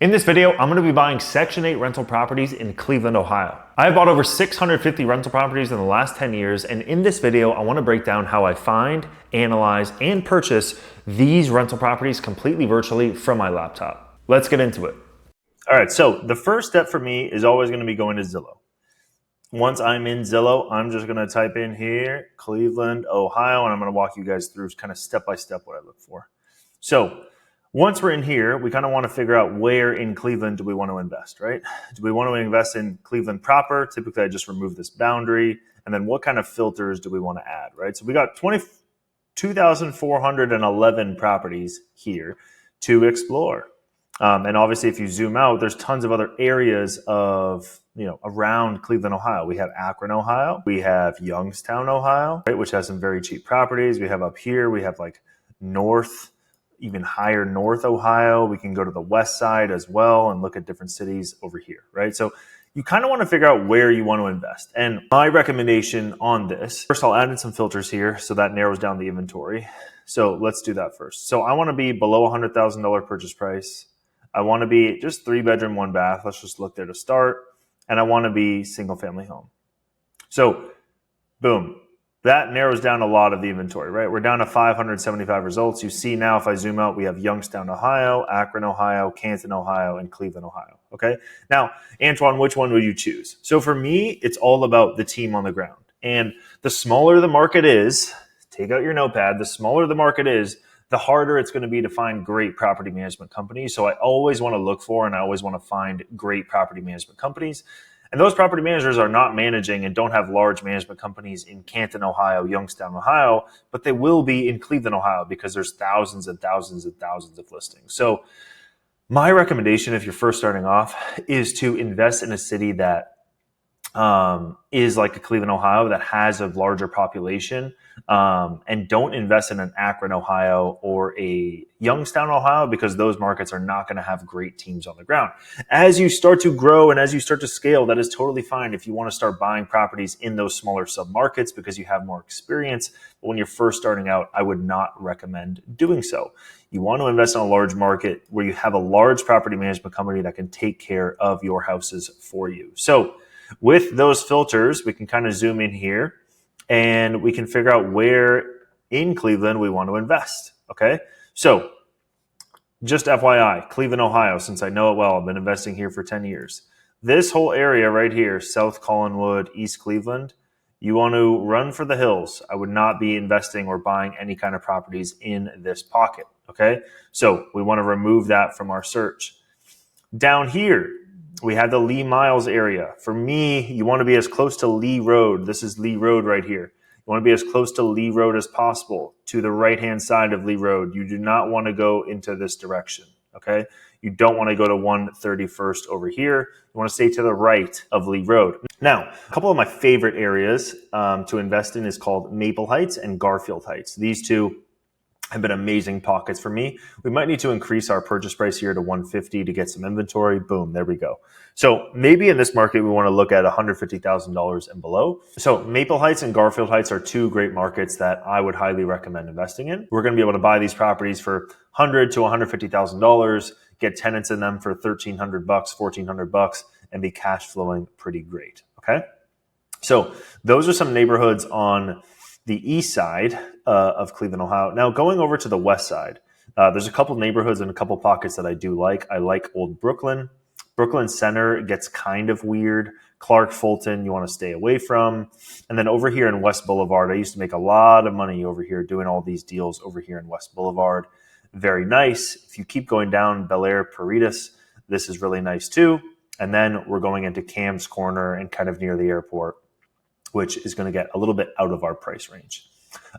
In this video, I'm going to be buying Section 8 rental properties in Cleveland, Ohio. I have bought over 650 rental properties in the last 10 years, and in this video, I want to break down how I find, analyze, and purchase these rental properties completely virtually from my laptop. Let's get into it. All right, so the first step for me is always going to be going to Zillow. Once I'm in Zillow, I'm just going to type in here, Cleveland, Ohio, and I'm going to walk you guys through kind of step by step what I look for. So once we're in here, we kind of want to figure out where in Cleveland do we want to invest, right? Do we want to invest in Cleveland proper? Typically, I just remove this boundary. And then what kind of filters do we want to add, right? So we got 2,411 properties here to explore. And obviously, if you zoom out, there's tons of other areas of, around Cleveland, Ohio. We have Akron, Ohio. We have Youngstown, Ohio, right, which has some very cheap properties. We have up here, we have like even higher north Ohio. We can go to the west side as well and look at different cities over here, right? So you kind of want to figure out where you want to invest. And my recommendation on this, first I'll add in some filters here so that narrows down the inventory. So let's do that first. So I want to be below $100,000 purchase price. I want to be just 3-bedroom, 1 bath. Let's just look there to start. And I want to be single family home. So boom. That narrows down a lot of the inventory, right? We're down to 575 results. You see now, if I zoom out, we have Youngstown, Ohio, Akron, Ohio, Canton, Ohio, and Cleveland, Ohio, okay? Now, Antoine, which one would you choose? So for me, it's all about the team on the ground. And the smaller the market is, take out your notepad, the smaller the market is, the harder it's going to be to find great property management companies. So I always want to look for and I always want to find great property management companies. And those property managers are not managing and don't have large management companies in Canton, Ohio, Youngstown, Ohio, but they will be in Cleveland, Ohio, because there's thousands and thousands and thousands of listings. So my recommendation, if you're first starting off, is to invest in a city that is like a Cleveland, Ohio, that has a larger population, and don't invest in an Akron, Ohio, or a Youngstown, Ohio, because those markets are not going to have great teams on the ground. As you start to grow and as you start to scale, that is totally fine if you want to start buying properties in those smaller submarkets because you have more experience. But when you're first starting out, I would not recommend doing so. You want to invest in a large market where you have a large property management company that can take care of your houses for you. So with those filters, we can kind of zoom in here and we can figure out where in Cleveland we want to invest. Okay. So just FYI, Cleveland, Ohio, since I know it well, I've been investing here for 10 years. This whole area right here, South Collinwood, East Cleveland, you want to run for the hills. I would not be investing or buying any kind of properties in this pocket. Okay. So we want to remove that from our search. Down here, we have the Lee Miles area. For me, you want to be as close to Lee Road. This is Lee Road right here. You want to be as close to Lee Road as possible, to the right-hand side of Lee Road. You do not want to go into this direction, okay? You don't want to go to 131st over here. You want to stay to the right of Lee Road. Now, a couple of my favorite areas to invest in is called Maple Heights and Garfield Heights. These two have been amazing pockets for me. We might need to increase our purchase price here to 150 to get some inventory. Boom, there we go. So maybe in this market, we want to look at $150,000 and below. So Maple Heights and Garfield Heights are two great markets that I would highly recommend investing in. We're going to be able to buy these properties for $100,000 to $150,000, get tenants in them for $1,300, $1,400, and be cash flowing pretty great. Okay. So those are some neighborhoods on the east side of Cleveland, Ohio. Now going over to the west side, there's a couple neighborhoods and a couple pockets that I do like. I like Old Brooklyn. Brooklyn Center gets kind of weird. Clark Fulton, you want to stay away from. And then over here in West Boulevard, I used to make a lot of money over here doing all these deals over here in West Boulevard. Very nice. If you keep going down Bel Air, Peritas, this is really nice too. And then we're going into Cam's Corner and kind of near the airport, which is going to get a little bit out of our price range.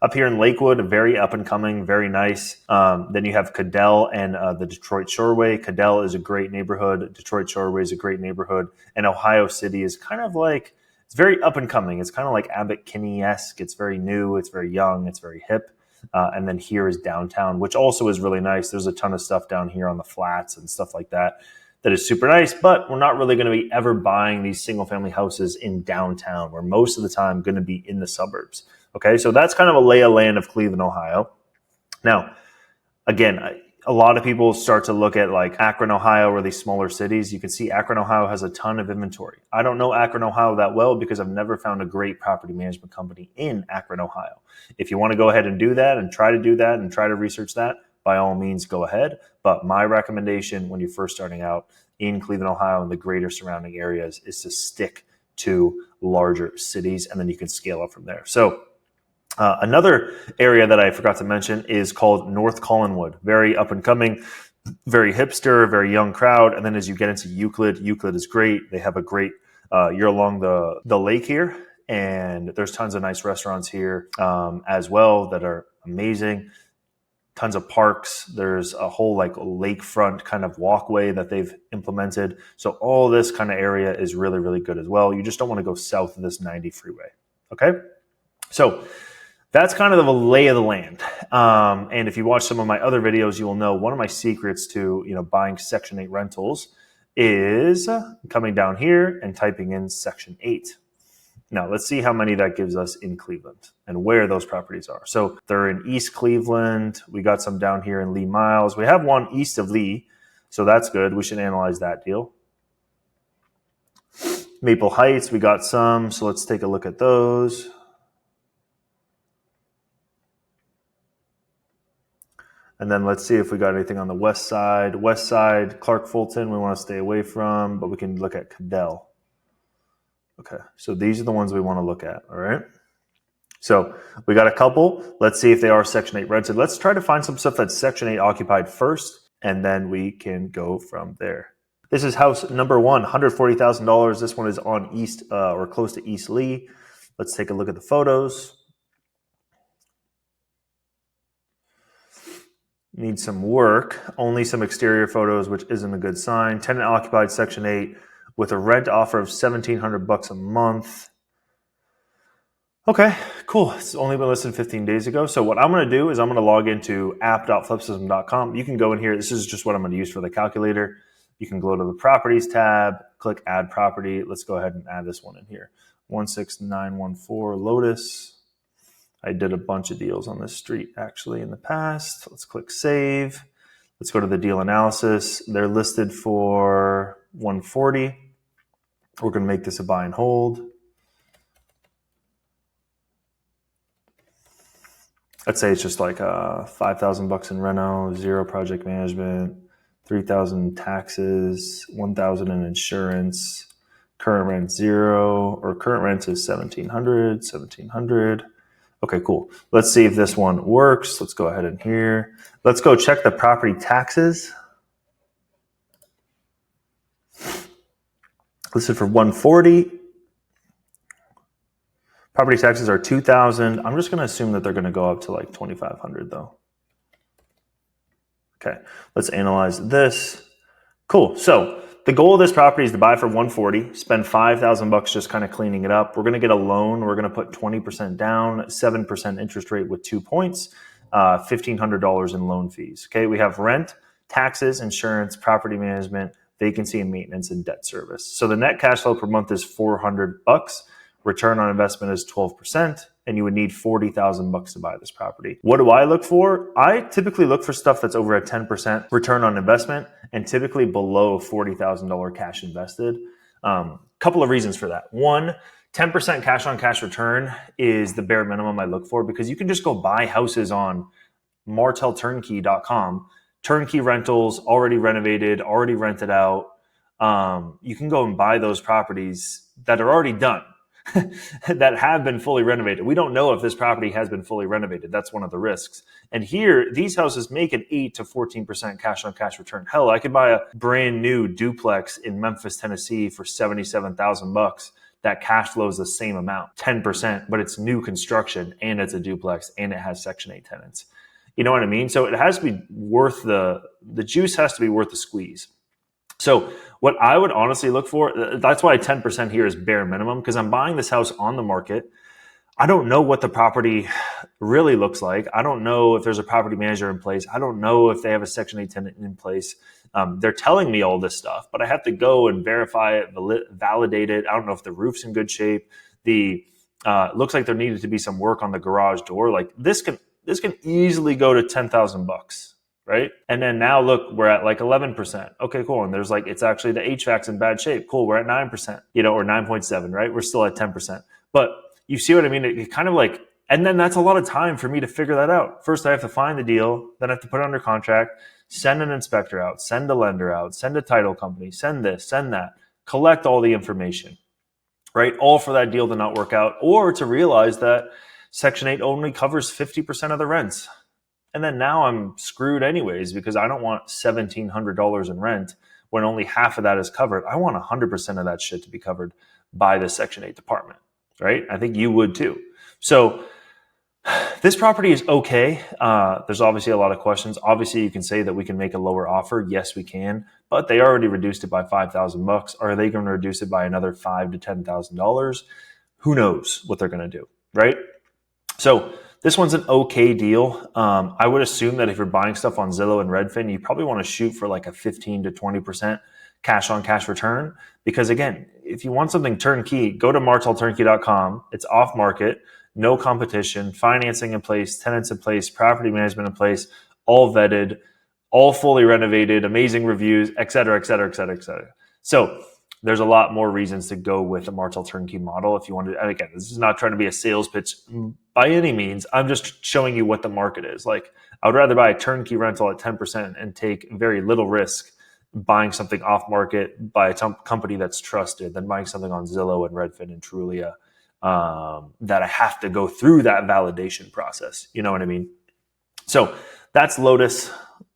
Up here in Lakewood, very up and coming, very nice. Then you have Cadell and the Detroit Shoreway. Cadell is a great neighborhood. Detroit Shoreway is a great neighborhood. And Ohio City is kind of like, it's very up and coming. It's kind of like Abbott Kinney-esque. It's very new. It's very young. It's very hip. And then here is downtown, which also is really nice. There's a ton of stuff down here on the flats and stuff like that is super nice, but we're not really going to be ever buying these single family houses in downtown. We're most of the time going to be in the suburbs. Okay, so that's kind of a lay of land of Cleveland, Ohio. Now, again, a lot of people start to look at like Akron, Ohio, or these smaller cities. You can see Akron, Ohio has a ton of inventory. I don't know Akron, Ohio that well because I've never found a great property management company in Akron, Ohio. If you want to go ahead and do that and try to do that and try to research that, by all means, go ahead. But my recommendation when you're first starting out in Cleveland, Ohio, and the greater surrounding areas is to stick to larger cities, and then you can scale up from there. So another area that I forgot to mention is called North Collinwood. Very up and coming, very hipster, very young crowd. And then as you get into Euclid, Euclid is great. They have a great, you're along the lake here, and there's tons of nice restaurants here as well that are amazing. Tons of parks. There's a whole like lakefront kind of walkway that they've implemented. So all this kind of area is really, really good as well. You just don't want to go south of this 90 freeway. Okay. So that's kind of the lay of the land. And if you watch some of my other videos, you will know one of my secrets to, buying Section 8 rentals is coming down here and typing in Section 8. Now, let's see how many that gives us in Cleveland and where those properties are. So they're in East Cleveland. We got some down here in Lee Miles. We have one east of Lee, so that's good. We should analyze that deal. Maple Heights, we got some, so let's take a look at those. And then let's see if we got anything on the west side. West side, Clark Fulton, we want to stay away from, but we can look at Cadell. Okay, so these are the ones we want to look at, all right? So we got a couple. Let's see if they are Section 8 rented. Let's try to find some stuff that's Section 8 occupied first, and then we can go from there. This is house number one, $140,000. This one is on East or close to East Lee. Let's take a look at the photos. Need some work. Only some exterior photos, which isn't a good sign. Tenant occupied Section 8 with a rent offer of $1,700 a month. Okay, cool. It's only been listed 15 days ago. So what I'm going to do is I'm going to log into app.flipsystem.com. You can go in here. This is just what I'm going to use for the calculator. You can go to the properties tab, click add property. Let's go ahead and add this one in here. 16914 Lotus. I did a bunch of deals on this street actually in the past. Let's click save. Let's go to the deal analysis. They're listed for 140. We're going to make this a buy and hold. I'd say it's just like $5,000 in reno, 0 project management, 3,000 taxes, 1,000 in insurance, current rent 0, or current rent is 1,700. Okay, cool. Let's see if this one works. Let's go ahead in here. Let's go check the property taxes. Listed for 140. Property taxes are 2,000. I'm just going to assume that they're going to go up to like 2,500 though. Okay, let's analyze this. Cool. So the goal of this property is to buy for 140, spend $5,000 just kind of cleaning it up. We're going to get a loan. We're going to put 20% down, 7% interest rate with 2 points, $1,500 in loan fees. Okay, we have rent, taxes, insurance, property management, vacancy and maintenance, and debt service. So the net cash flow per month is $400. Return on investment is 12%, and you would need $40,000 to buy this property. What do I look for? I typically look for stuff that's over a 10% return on investment and typically below $40,000 cash invested. Couple of reasons for that. One, 10% cash on cash return is the bare minimum I look for because you can just go buy houses on martelturnkey.com. Turnkey rentals, already renovated, already rented out. You can go and buy those properties that are already done. that have been fully renovated. We don't know if this property has been fully renovated. That's one of the risks. And here, these houses make an 8 to 14% cash on cash return. Hell, I could buy a brand new duplex in Memphis, Tennessee for $77,000. That cash flows the same amount, 10%, but it's new construction and it's a duplex and it has Section 8 tenants. You know what I mean? So it has to be worth the juice has to be worth the squeeze. So what I would honestly look for, that's why 10% here is bare minimum, because I'm buying this house on the market. I don't know what the property really looks like. I don't know if there's a property manager in place. I don't know if they have a Section 8 tenant in place. They're telling me all this stuff, but I have to go and verify it, validate it. I don't know if the roof's in good shape. Looks like there needed to be some work on the garage door. Like this can easily go to $10,000. right? And then now look, we're at like 11%. Okay, cool. And there's like, it's actually the HVAC's in bad shape. Cool. We're at 9%, or 9.7, right? We're still at 10%. But you see what I mean? It kind of like, and then that's a lot of time for me to figure that out. First, I have to find the deal. Then I have to put it under contract, send an inspector out, send a lender out, send a title company, send this, send that, collect all the information, right? All for that deal to not work out, or to realize that Section 8 only covers 50% of the rents. And then now I'm screwed anyways, because I don't want $1,700 in rent when only half of that is covered. I want 100% of that shit to be covered by the Section 8 department, right? I think you would too. So this property is okay. There's obviously a lot of questions. Obviously, you can say that we can make a lower offer. Yes, we can, but they already reduced it by $5,000. Are they going to reduce it by another $5,000 to $10,000? Who knows what they're going to do, right? So this one's an okay deal. I would assume that if you're buying stuff on Zillow and Redfin, you probably want to shoot for like a 15 to 20% cash on cash return. Because again, if you want something turnkey, go to martelturnkey.com. It's off market, no competition, financing in place, tenants in place, property management in place, all vetted, all fully renovated, amazing reviews, et cetera, et cetera, et cetera, et cetera. So there's a lot more reasons to go with the Martel turnkey model if you want to. And again, this is not trying to be a sales pitch by any means. I'm just showing you what the market is. Like, I would rather buy a turnkey rental at 10% and take very little risk buying something off market by a company that's trusted than buying something on Zillow and Redfin and Trulia that I have to go through that validation process. You know what I mean? So that's Lotus.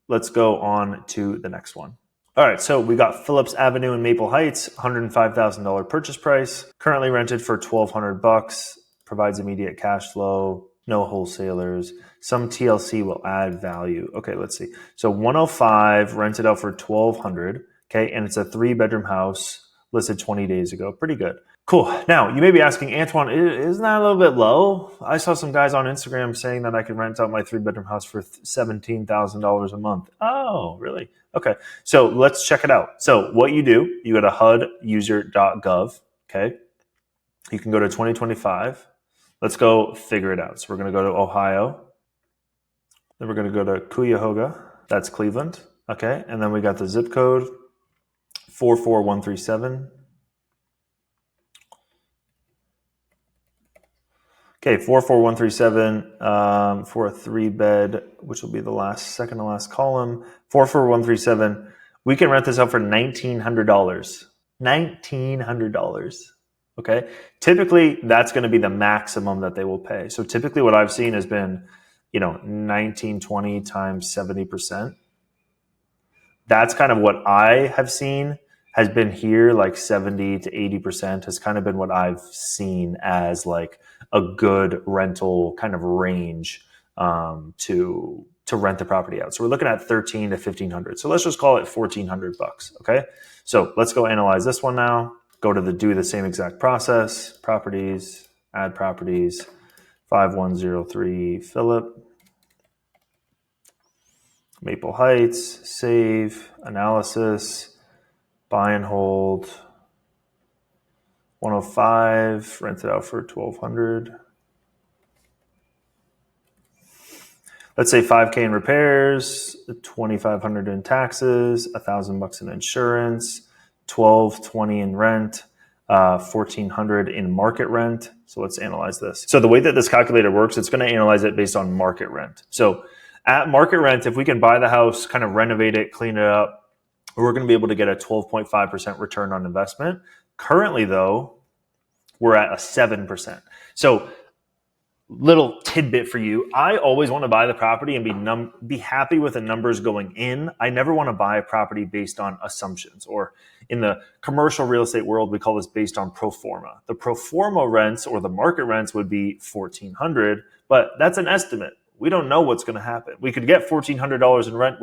Let's go on to the next one. All right, so we got Phillips Avenue in Maple Heights, $105,000 purchase price, currently rented for $1,200, provides immediate cash flow, no wholesalers. Some TLC will add value. Okay, let's see. So 105 rented out for $1,200, okay, and it's a 3-bedroom house listed 20 days ago. Pretty good. Cool. Now, you may be asking, Antoine, isn't that a little bit low? I saw some guys on Instagram saying that I could rent out my 3-bedroom house for $17,000 a month. Oh, really? Okay. So let's check it out. So what you do, you go to huduser.gov, okay? You can go to 2025. Let's go figure it out. So we're going to go to Ohio. Then we're going to go to Cuyahoga. That's Cleveland, okay? And then we got the zip code 44137. Okay, 44137 for a 3-bed, which will be the second to last column. 44137. We can rent this out for $1,900. $1,900. Okay. Typically, that's going to be the maximum that they will pay. So typically, what I've seen has been, 1920 times 70%. That's kind of what I have seen has been here, like 70 to 80% has kind of been what I've seen as like a good rental kind of range to rent the property out. So we're looking at $1,300 to $1,500. So let's just call it $1,400. Okay. So let's go analyze this one now. Go to do the same exact process. Properties, add properties, 5103 Phillip, Maple Heights, save, analysis, buy and hold, 105, rent it out for $1,200. Let's say $5,000 in repairs, $2,500 in taxes, $1,000 in insurance, $1,220 in rent, $1,400 in market rent. So let's analyze this. So the way that this calculator works, it's going to analyze it based on market rent. So at market rent, if we can buy the house, kind of renovate it, clean it up, we're going to be able to get a 12.5% return on investment. Currently, though, we're at a 7%. So little tidbit for you. I always want to buy the property and be happy with the numbers going in. I never want to buy a property based on assumptions, or in the commercial real estate world, we call this based on pro forma. The pro forma rents or the market rents would be $1,400, but that's an estimate. We don't know what's going to happen. We could get $1,400 in rent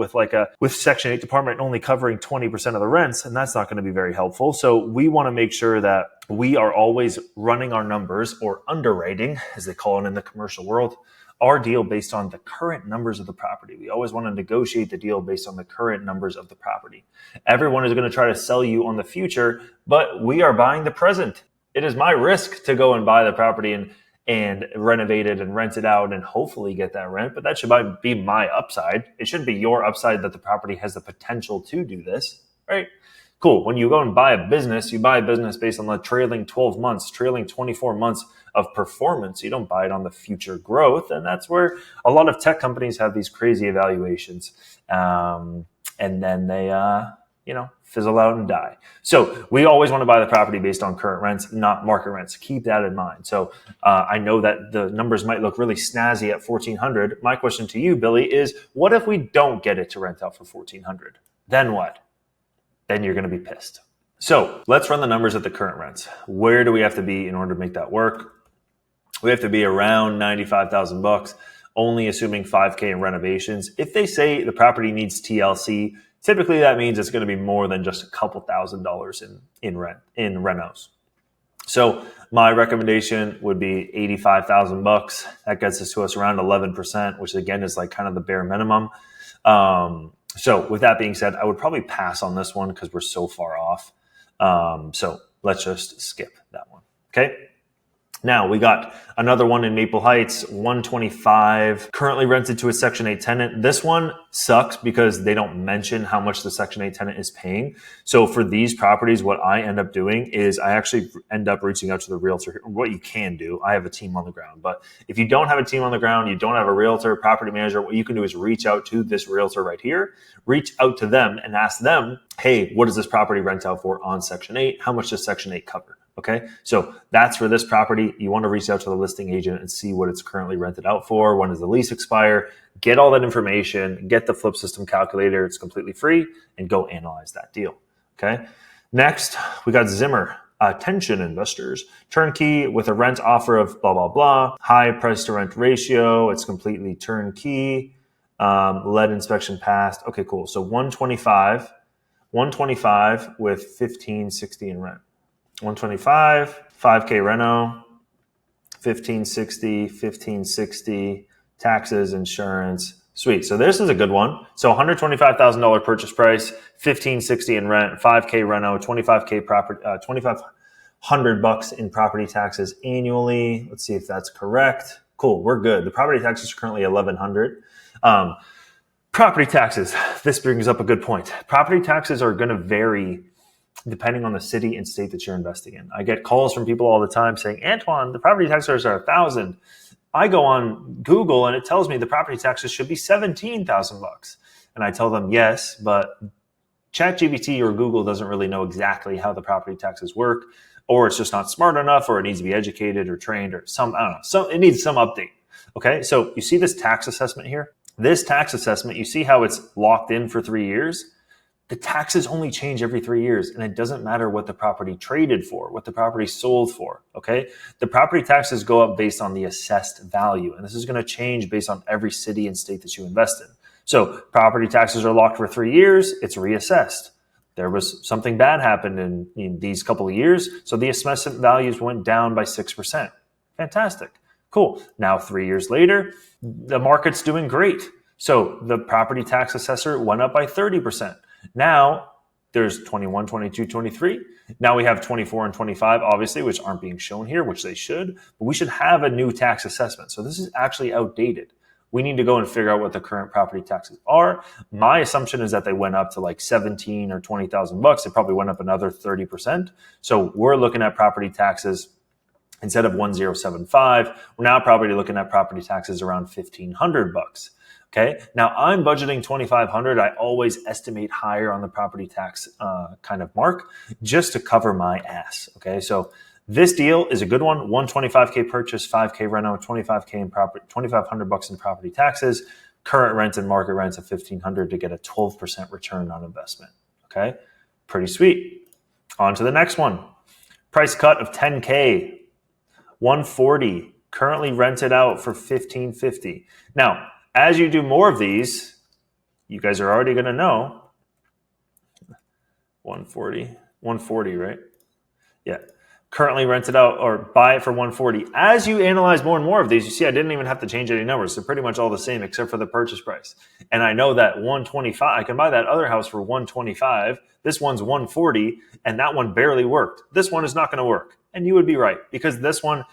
with Section 8 department only covering 20% of the rents, and that's not going to be very helpful. So we want to make sure that we are always running our numbers, or underwriting, as they call it in the commercial world, our deal based on the current numbers of the property. We always want to negotiate the deal based on the current numbers of the property. Everyone is going to try to sell you on the future, but we are buying the present. It is my risk to go and buy the property, and and renovate it and rent it out and hopefully get that rent. But that should be my upside. It shouldn't be your upside that the property has the potential to do this, right? Cool. When you go and buy a business, you buy a business based on the trailing 12 months, trailing 24 months of performance. You don't buy it on the future growth. And that's where a lot of tech companies have these crazy evaluations. And then they, fizzle out and die. So we always want to buy the property based on current rents, not market rents. Keep that in mind. So I know that the numbers might look really snazzy at $1,400. My question to you, Billy, is what if we don't get it to rent out for $1,400? Then what? Then you're going to be pissed. So let's run the numbers at the current rents. Where do we have to be in order to make that work? We have to be around $95,000, only assuming 5K in renovations. If they say the property needs TLC, typically that means it's going to be more than just a couple $1,000s in renos. So my recommendation would be $85,000. That gets us to around 11%, which again is like kind of the bare minimum. So with that being said, I would probably pass on this one because we're so far off. So let's just skip that one. Okay. Now we got another one in Maple Heights, 125, currently rented to a Section 8 tenant. This one sucks because they don't mention how much the Section 8 tenant is paying. So for these properties, what I end up doing is I actually end up reaching out to the realtor. What you can do, I have a team on the ground, but if you don't have a team on the ground, you don't have a realtor, property manager, what you can do is reach out to this realtor right here, reach out to them and ask them, hey, what does this property rent out for on Section 8? How much does Section 8 cover? Okay, so that's for this property. You want to reach out to the listing agent and see what it's currently rented out for. When does the lease expire? Get all that information, get the flip system calculator. It's completely free and go analyze that deal. Okay, next we got Zimmer. Attention investors, turnkey with a rent offer of blah, blah, blah, high price to rent ratio. It's completely turnkey. Lead inspection passed. Okay, cool. So 125 with 1560 in rent. 125, 5K reno, 1560, taxes, insurance. Sweet. So this is a good one. So $125,000 purchase price, 1560 in rent, 5K reno, 25K property, $2,500 in property taxes annually. Let's see if that's correct. Cool. We're good. The property taxes are currently $1,100. Property taxes. This brings up a good point. Property taxes are going to vary depending on the city and state that you're investing in. I get calls from people all the time saying, Antoine, the property taxes are $1,000. I go on Google and it tells me the property taxes should be $17,000. And I tell them, yes, but ChatGPT or Google doesn't really know exactly how the property taxes work, or it's just not smart enough, or it needs to be educated or trained or I don't know. It needs some update. Okay. So you see this tax assessment here? This tax assessment, you see how it's locked in for 3 years? The taxes only change every 3 years, and it doesn't matter what the property traded for, what the property sold for, okay? The property taxes go up based on the assessed value, and this is going to change based on every city and state that you invest in. So property taxes are locked for 3 years, it's reassessed. There was something bad happened in these couple of years, so the assessment values went down by 6%. Fantastic. Cool. Now 3 years later, the market's doing great. So the property tax assessor went up by 30%. Now there's 21, 22, 23. Now we have 24 and 25, obviously, which aren't being shown here, which they should. But we should have a new tax assessment. So this is actually outdated. We need to go and figure out what the current property taxes are. My assumption is that they went up to like 17 or $20,000. It probably went up another 30%. So we're looking at property taxes instead of 1,075. We're now probably looking at property taxes around $1,500. Okay. Now I'm budgeting $2,500. I always estimate higher on the property tax kind of mark just to cover my ass. Okay. So this deal is a good one. 125K purchase, 5K reno, 25K in property, $2,500 in property taxes, current rent and market rents of $1,500 to get a 12% return on investment. Okay. Pretty sweet. On to the next one. Price cut of 10K, 140, currently rented out for $1,550. Now, as you do more of these, you guys are already going to know 140, right? Yeah. Currently rented out or buy it for 140. As you analyze more and more of these, you see I didn't even have to change any numbers. They're pretty much all the same except for the purchase price. And I know that 125, I can buy that other house for 125. This one's 140, and that one barely worked. This one is not going to work. And you would be right because this one,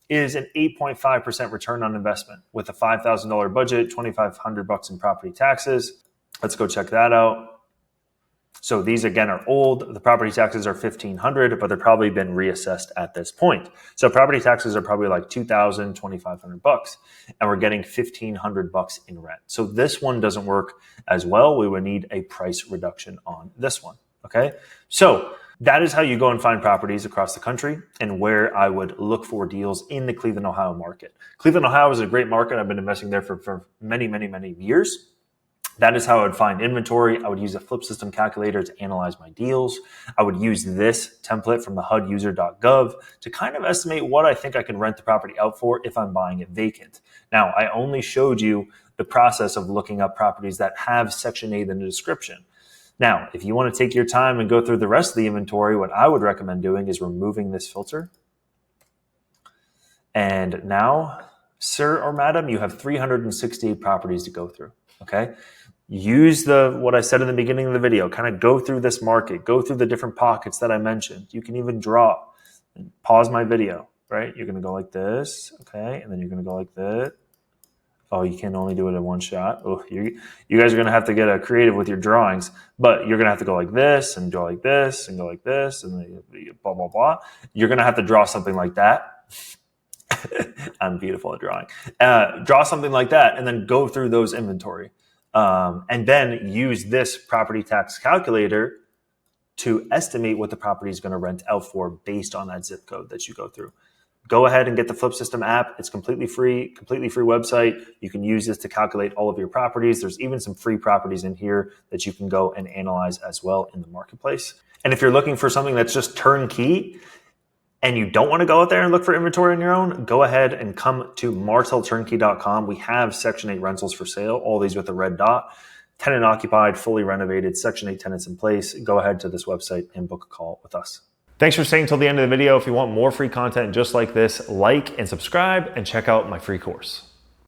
is an 8.5% return on investment with a $5,000 budget, $2,500 in property taxes. Let's go check that out. So these again are old. The property taxes are $1,500, but they're probably been reassessed at this point. So property taxes are probably like $2,000, $2,500, and we're getting $1,500 in rent. So this one doesn't work as well. We would need a price reduction on this one. Okay. So that is how you go and find properties across the country and where I would look for deals in the Cleveland, Ohio market. Cleveland, Ohio is a great market. I've been investing there for many, many, many years. That is how I would find inventory. I would use a flip system calculator to analyze my deals. I would use this template from the huduser.gov to kind of estimate what I think I can rent the property out for if I'm buying it vacant. Now, I only showed you the process of looking up properties that have Section 8 in the description. Now, if you want to take your time and go through the rest of the inventory, what I would recommend doing is removing this filter. And now, sir or madam, you have 368 properties to go through, okay? Use what I said in the beginning of the video, kind of go through this market, go through the different pockets that I mentioned. You can even draw and pause my video, right? You're going to go like this, okay? And then you're going to go like that. Oh, you can only do it in one shot. Oh, you guys are going to have to get creative with your drawings, but you're going to have to go like this and draw like this and go like this and blah, blah, blah. You're going to have to draw something like that. I'm beautiful at drawing. Draw something like that and then go through those inventory. And then use this property tax calculator to estimate what the property is going to rent out for based on that zip code that you go through. Go ahead and get the Flip System app. It's completely free website. You can use this to calculate all of your properties. There's even some free properties in here that you can go and analyze as well in the marketplace. And if you're looking for something that's just turnkey, and you don't want to go out there and look for inventory on your own, go ahead and come to martelturnkey.com. We have Section 8 rentals for sale, all these with a red dot, tenant occupied, fully renovated, Section 8 tenants in place. Go ahead to this website and book a call with us. Thanks for staying till the end of the video. If you want more free content just like this, like and subscribe and check out my free course.